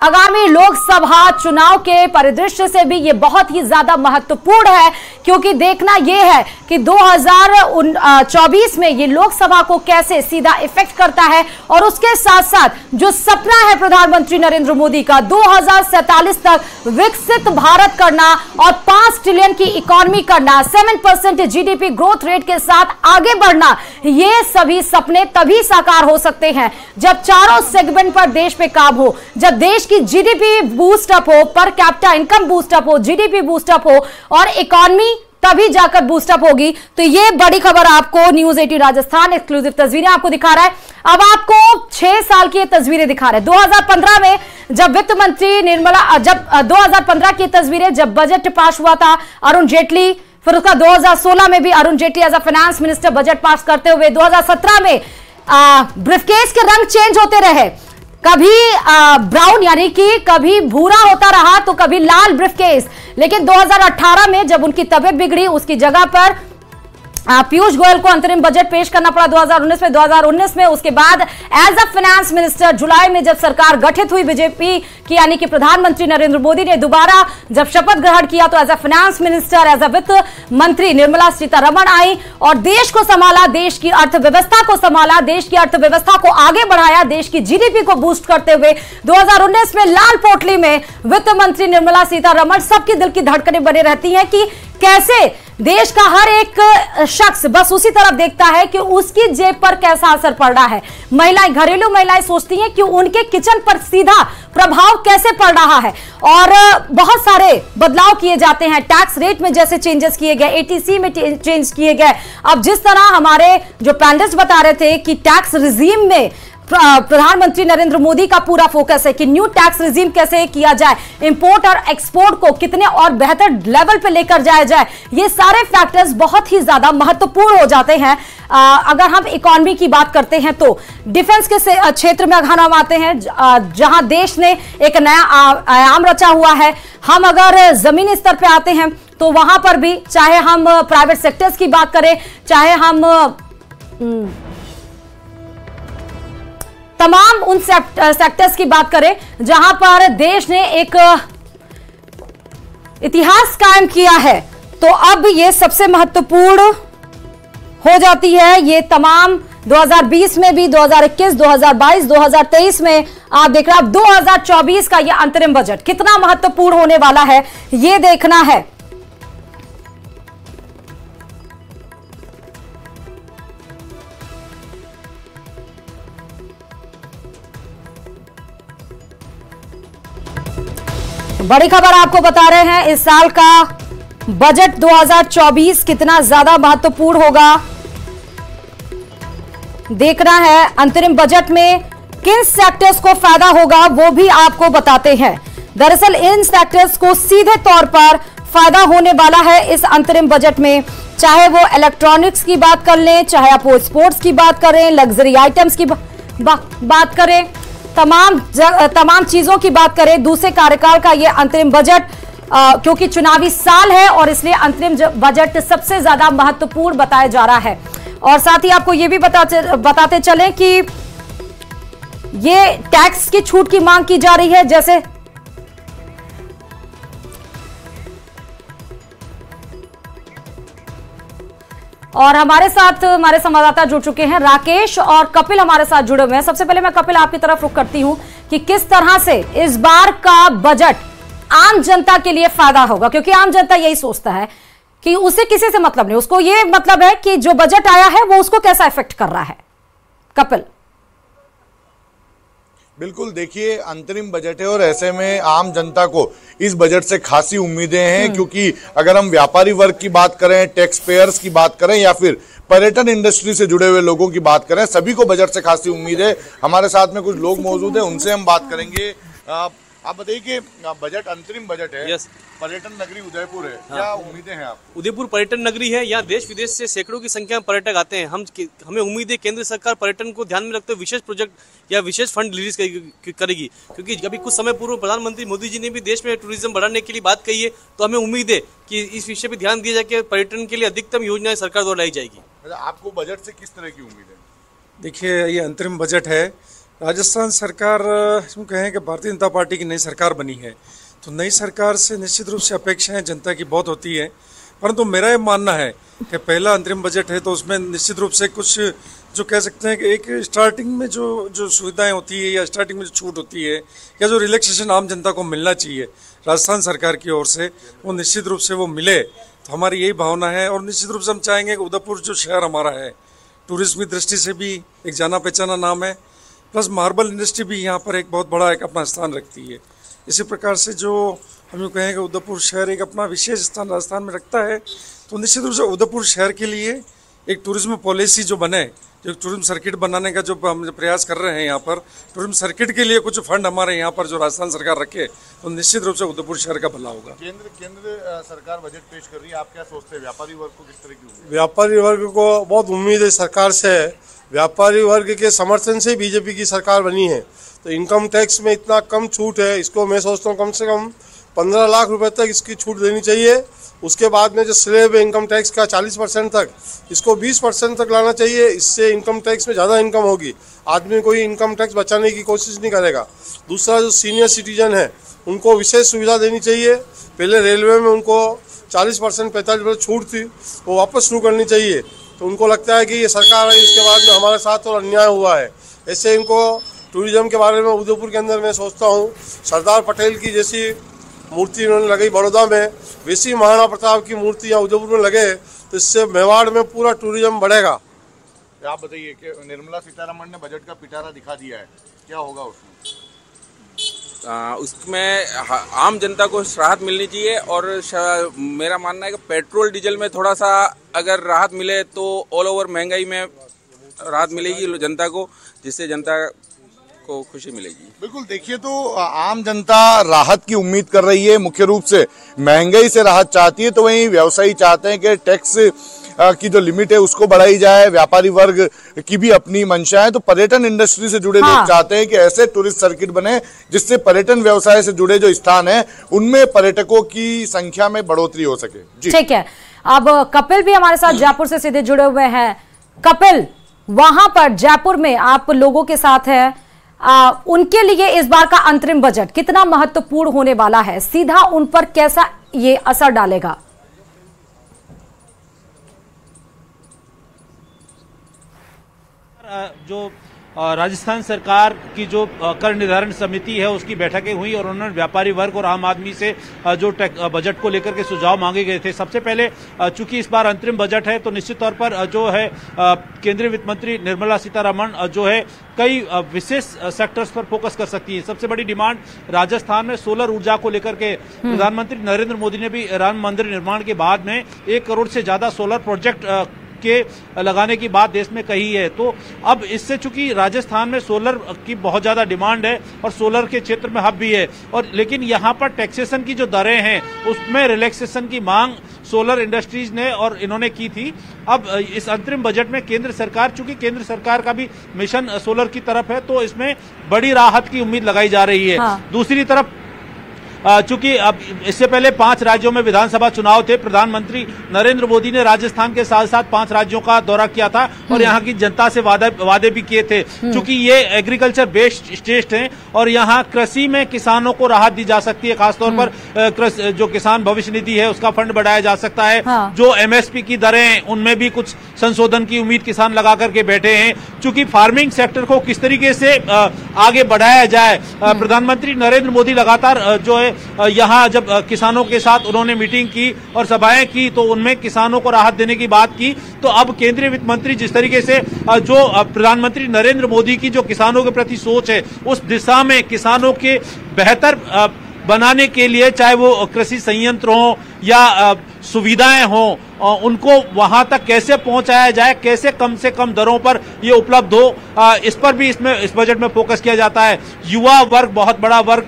आगामी लोकसभा चुनाव के परिदृश्य से भी ये बहुत ही ज्यादा महत्वपूर्ण है, क्योंकि देखना यह है कि 2024 में ये लोकसभा को कैसे सीधा इफेक्ट करता है और उसके साथ साथ जो सपना है प्रधानमंत्री नरेंद्र मोदी का 2047 तक विकसित भारत करना और 5 ट्रिलियन की इकोनॉमी करना, 7% जीडीपी ग्रोथ रेट के साथ आगे बढ़ना, ये सभी सपने तभी साकार हो सकते हैं जब चारों सेगमेंट पर देश पे काम हो, जब देश की जीडीपी बूस्ट अप हो, per capita income boost up हो, जीडीपी बूस्ट अप हो और इकोनॉमी तभी जाकर बूस्ट अप होगी। तो ये बड़ी खबर आपको न्यूज 18 राजस्थान एक्सक्लूसिव तस्वीरें आपको दिखा रहा है। अब आपको 6 साल की तस्वीरें दिखा रहे हैं। 2015 में जब वित्त मंत्री निर्मला, जब 2015 की तस्वीरें जब बजट पास हुआ था अरुण जेटली, फिर उसका 2016 में भी Arun Jaitley as a finance minister budget pass करते हुए, 2017 में ब्रीफकेस के रंग चेंज होते रहे, कभी ब्राउन यानी कि कभी भूरा होता रहा तो कभी लाल ब्रीफकेस, लेकिन 2018 में जब उनकी तबीयत बिगड़ी उसकी जगह पर पीयूष गोयल को अंतरिम बजट पेश करना पड़ा 2019 में। उसके बाद एज अ फाइनेंस मिनिस्टर जुलाई में जब सरकार गठित हुई बीजेपी की, यानी कि प्रधानमंत्री नरेंद्र मोदी ने दोबारा जब शपथ ग्रहण किया तो as a finance minister, as a वित्त मंत्री निर्मला सीतारमण आई और देश को संभाला, देश की अर्थव्यवस्था को संभाला, देश की अर्थव्यवस्था को आगे बढ़ाया, देश की जीडीपी को बूस्ट करते हुए 2019 में लाल पोटली में वित्त मंत्री निर्मला सीतारमण सबकी दिल की धड़कनें बने रहती हैं कि कैसे देश का हर एक शख्स बस उसी तरफ देखता है कि उसकी जेब पर कैसा असर पड़ रहा है। महिलाएं, घरेलू महिलाएं सोचती हैं कि उनके किचन पर सीधा प्रभाव कैसे पड़ रहा है और बहुत सारे बदलाव किए जाते हैं। टैक्स रेट में जैसे चेंजेस किए गए, एटीसी में चेंज किए गए। अब जिस तरह हमारे जो पैनलिस्ट बता रहे थे कि टैक्स रिजीम में प्रधानमंत्री नरेंद्र मोदी का पूरा फोकस है कि न्यू टैक्स रिजीम कैसे किया जाए, इंपोर्ट और एक्सपोर्ट को कितने और बेहतर लेवल पे लेकर जाया जाए, ये सारे फैक्टर्स बहुत ही ज्यादा महत्वपूर्ण हो जाते हैं। अगर हम इकोनॉमी की बात करते हैं तो डिफेंस के क्षेत्र में अगर हम आते हैं जहां देश ने एक नया आयाम रचा हुआ है। हम अगर जमीनी स्तर पे आते हैं तो वहां पर भी चाहे हम प्राइवेट सेक्टर्स की बात करें, चाहे हम तमाम उन सेक्टर्स की बात करें जहां पर देश ने एक इतिहास कायम किया है, तो अब ये सबसे महत्वपूर्ण हो जाती है। ये तमाम 2020 में भी, 2021, 2022, 2023 में आप देख रहे हैं। अब 2024 का ये अंतरिम बजट कितना महत्वपूर्ण होने वाला है ये देखना है। बड़ी खबर आपको बता रहे हैं, इस साल का बजट 2024 कितना ज्यादा महत्वपूर्ण होगा देखना है। अंतरिम बजट में किन सेक्टर्स को फायदा होगा वो भी आपको बताते हैं। दरअसल इन सेक्टर्स को सीधे तौर पर फायदा होने वाला है इस अंतरिम बजट में, चाहे वो इलेक्ट्रॉनिक्स की बात कर लें, चाहे आप वो स्पोर्ट्स की बात करें, लग्जरी आइटम्स की बात करें, तमाम चीजों की बात करें। दूसरे कार्यकाल का यह अंतरिम बजट क्योंकि चुनावी साल है और इसलिए अंतरिम बजट सबसे ज्यादा महत्वपूर्ण बताया जा रहा है। और साथ ही आपको यह भी बताते चलें कि ये टैक्स की छूट की मांग की जा रही है, जैसे और हमारे साथ हमारे संवाददाता जुड़ चुके हैं, राकेश और कपिल हमारे साथ जुड़े हुए हैं। सबसे पहले मैं कपिल आपकी तरफ रुख करती हूं कि किस तरह से इस बार का बजट आम जनता के लिए फायदा होगा, क्योंकि आम जनता यही सोचता है कि उसे किसी से मतलब नहीं, उसको ये मतलब है कि जो बजट आया है वो उसको कैसा इफेक्ट कर रहा है। कपिल। बिल्कुल, देखिए अंतरिम बजट है और ऐसे में आम जनता को इस बजट से खासी उम्मीदें हैं, क्योंकि अगर हम व्यापारी वर्ग की बात करें, टैक्स पेयर्स की बात करें या फिर पर्यटन इंडस्ट्री से जुड़े हुए लोगों की बात करें, सभी को बजट से खासी उम्मीद है। हमारे साथ में कुछ लोग मौजूद हैं, उनसे हम बात करेंगे। आप बताइए कि बजट अंतरिम बजट है। यस। पर्यटन नगरी उदयपुर है, क्या उम्मीदें हैं आप? उदयपुर पर्यटन नगरी है, यहाँ देश विदेश से सैकड़ों की संख्या में पर्यटक आते हैं। हमें उम्मीद है केंद्र सरकार पर्यटन को ध्यान में रखते हुए विशेष प्रोजेक्ट या विशेष फंड रिलीज करेगी, क्योंकि अभी कुछ समय पूर्व प्रधानमंत्री मोदी जी ने भी देश में टूरिज्म बढ़ाने के लिए बात कही है। तो हमें उम्मीद है कि इस विषय पर ध्यान दिया जाए, पर्यटन के लिए अधिकतम योजनाएं सरकार द्वारा लाई जाएगी। आपको बजट से किस तरह की उम्मीद है? देखिए, ये अंतरिम बजट है राजस्थान सरकार, इसमें कहें कि भारतीय जनता पार्टी की नई सरकार बनी है, तो नई सरकार से निश्चित रूप से अपेक्षाएं जनता की बहुत होती है। परंतु मेरा ये मानना है कि पहला अंतरिम बजट है, तो उसमें निश्चित रूप से कुछ जो कह सकते हैं कि एक स्टार्टिंग में जो सुविधाएं होती है या स्टार्टिंग में जो छूट होती है या जो रिलैक्सेशन आम जनता को मिलना चाहिए राजस्थान सरकार की ओर से, वो निश्चित रूप से वो मिले, तो हमारी यही भावना है। और निश्चित रूप से हम चाहेंगे कि उदयपुर जो शहर हमारा है, टूरिज्म की दृष्टि से भी एक जाना पहचाना नाम है, प्लस मार्बल इंडस्ट्री भी यहाँ पर एक बहुत बड़ा एक अपना स्थान रखती है। इसी प्रकार से जो हम यूँ कहें कि उदयपुर शहर एक अपना विशेष स्थान राजस्थान में रखता है, तो निश्चित रूप से उदयपुर शहर के लिए एक टूरिज्म पॉलिसी जो बने, जो टूरिज्म सर्किट बनाने का जो हम प्रयास कर रहे हैं, यहाँ पर टूरिज्म सर्किट के लिए कुछ फंड हमारे यहाँ पर जो राजस्थान सरकार रखे, तो निश्चित रूप से उदयपुर शहर का भला होगा। केंद्र सरकार बजट पेश कर रही है, आप क्या सोचते हैं व्यापारी वर्ग को किस तरह की उम्मीद? व्यापारी वर्ग को बहुत उम्मीद है सरकार से। व्यापारी वर्ग के समर्थन से बीजेपी की सरकार बनी है, तो इनकम टैक्स में इतना कम छूट है, इसको मैं सोचता हूँ कम से कम 15 लाख रुपए तक इसकी छूट देनी चाहिए। उसके बाद में जो स्लैब है इनकम टैक्स का 40% तक, इसको 20% तक लाना चाहिए। इससे इनकम टैक्स में ज़्यादा इनकम होगी, आदमी कोई इनकम टैक्स बचाने की कोशिश नहीं करेगा। दूसरा, जो सीनियर सिटीजन है उनको विशेष सुविधा देनी चाहिए। पहले रेलवे में उनको 40% 45% छूट थी, वो वापस शुरू करनी चाहिए। तो उनको लगता है कि ये सरकार है, इसके बाद में हमारे साथ और अन्याय हुआ है। ऐसे इनको टूरिज्म के बारे में उदयपुर के अंदर मैं सोचता हूँ सरदार पटेल की जैसी मूर्ति उन्होंने लगाई बड़ौदा में, वैसी महाराणा प्रताप की मूर्ति यहाँ उदयपुर में लगे, तो इससे मेवाड़ में पूरा टूरिज्म बढ़ेगा। आप बताइए कि निर्मला सीतारमण ने बजट का पिटारा दिखा दिया है, क्या होगा उसमें? उसमें आम जनता को राहत मिलनी चाहिए, और मेरा मानना है कि पेट्रोल डीजल में थोड़ा सा अगर राहत मिले तो ऑल ओवर महंगाई में राहत मिलेगी जनता को, जिससे जनता को खुशी मिलेगी। बिल्कुल, देखिए तो आम जनता राहत की उम्मीद कर रही है, मुख्य रूप से महंगाई से राहत चाहती है, तो वहीं व्यवसायी चाहते हैं कि टैक्स की जो लिमिट है उसको बढ़ाई जाए। व्यापारी वर्ग की भी अपनी मंशा है, तो पर्यटन इंडस्ट्री से जुड़े लोग चाहते हैं कि ऐसे टूरिस्ट सर्किट बने जिससे पर्यटन व्यवसाय से जुड़े जो स्थान है उनमें पर्यटकों की संख्या में बढ़ोतरी हो सके। ठीक है, अब कपिल भी हमारे साथ जयपुर से सीधे जुड़े हुए हैं। कपिल, वहां पर जयपुर में आप लोगों के साथ हैं, उनके लिए इस बार का अंतरिम बजट कितना महत्वपूर्ण होने वाला है, सीधा उन पर कैसा ये असर डालेगा? जो राजस्थान सरकार की जो कर निर्धारण समिति है उसकी बैठकें हुई और उन्होंने व्यापारी वर्ग और आम आदमी से जो बजट को लेकर के सुझाव मांगे गए थे। सबसे पहले चूंकि इस बार अंतरिम बजट है, तो निश्चित तौर पर जो है केंद्रीय वित्त मंत्री निर्मला सीतारमण जो है कई विशेष सेक्टर्स पर फोकस कर सकती है। सबसे बड़ी डिमांड राजस्थान में सोलर ऊर्जा को लेकर के प्रधानमंत्री नरेंद्र मोदी ने भी राम मंदिर निर्माण के बाद में 1 करोड़ से ज्यादा सोलर प्रोजेक्ट के लगाने की बात देश में कही है। तो अब इससे चूंकि राजस्थान में सोलर की बहुत ज्यादा डिमांड है और सोलर के क्षेत्र में हब भी है, और लेकिन यहाँ पर टैक्सेशन की जो दरें हैं उसमें रिलैक्सेशन की मांग सोलर इंडस्ट्रीज ने और इन्होंने की थी। अब इस अंतरिम बजट में केंद्र सरकार, चूंकि केंद्र सरकार का भी मिशन सोलर की तरफ है, तो इसमें बड़ी राहत की उम्मीद लगाई जा रही है। दूसरी तरफ चूंकि अब इससे पहले 5 राज्यों में विधानसभा चुनाव थे, प्रधानमंत्री नरेंद्र मोदी ने राजस्थान के साथ साथ 5 राज्यों का दौरा किया था और यहाँ की जनता से वादे भी किए थे। चूंकि ये एग्रीकल्चर बेस्ड स्टेट हैं और यहाँ कृषि में किसानों को राहत दी जा सकती है, खासतौर पर जो किसान भविष्य निधि है उसका फंड बढ़ाया जा सकता है। जो MSP की दरें उनमें भी कुछ संशोधन की उम्मीद किसान लगा करके बैठे हैं। चूंकि फार्मिंग सेक्टर को किस तरीके से आगे बढ़ाया जाए, प्रधानमंत्री नरेंद्र मोदी लगातार जो है यहाँ जब किसानों के साथ उन्होंने मीटिंग की और सभाएं की तो उनमें किसानों को राहत देने की बात की। तो अब केंद्रीय वित्त मंत्री जिस तरीके से जो प्रधानमंत्री नरेंद्र मोदी की जो किसानों के प्रति सोच है उस दिशा में किसानों के बेहतर बनाने के लिए, चाहे वो कृषि संयंत्र हो या सुविधाएं हों, उनको वहां तक कैसे पहुंचाया जाए, कैसे कम से कम दरों पर ये उपलब्ध हो, इस पर भी इस बजट में फोकस किया जाता है। युवा वर्ग बहुत बड़ा वर्ग